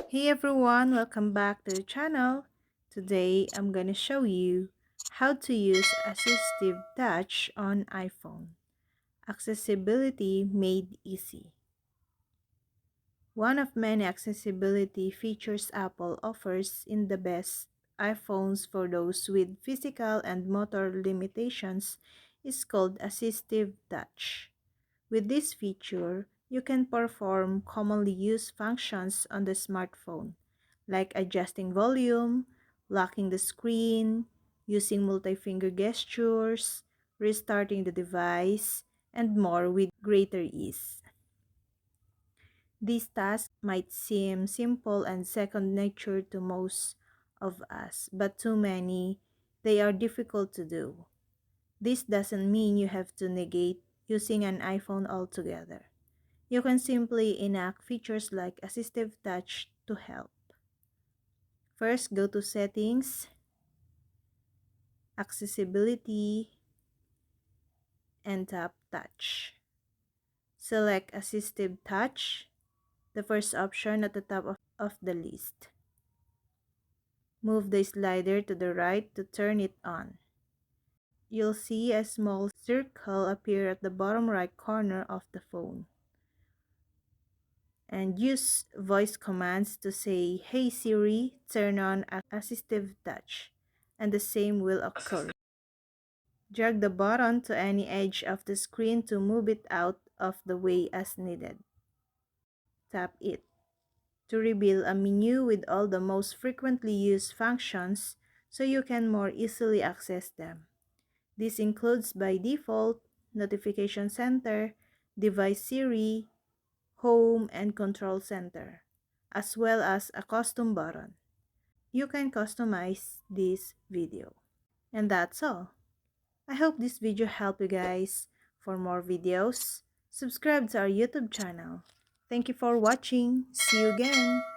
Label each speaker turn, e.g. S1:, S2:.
S1: Hey everyone, welcome back to the channel. Today I'm gonna show you how to use Assistive Touch on iPhone. Accessibility made easy. One of many accessibility features Apple offers in the best iPhones for those with physical and motor limitations is called Assistive Touch. With this feature, you can perform commonly used functions on the smartphone, like adjusting volume, locking the screen, using multi-finger gestures, restarting the device, and more with greater ease. These tasks might seem simple and second nature to most of us, but to many, they are difficult to do. This doesn't mean you have to negate using an iPhone altogether. You can simply enact features like Assistive Touch to help. First, go to Settings, Accessibility, and tap Touch. Select Assistive Touch, the first option at the top of the list. Move the slider to the right to turn it on. You'll see a small circle appear at the bottom right corner of the phone. And use voice commands to say, "Hey Siri, turn on Assistive Touch," and the same will occur. Drag the button to any edge of the screen to move it out of the way as needed. Tap it to reveal a menu with all the most frequently used functions so you can more easily access them. This includes by default, Notification Center, Device Siri, Home, and Control Center, as well as a custom button. You can customize this video. And that's all. I hope this video helped you guys. For more videos, subscribe to our YouTube channel. Thank you for watching. See you again.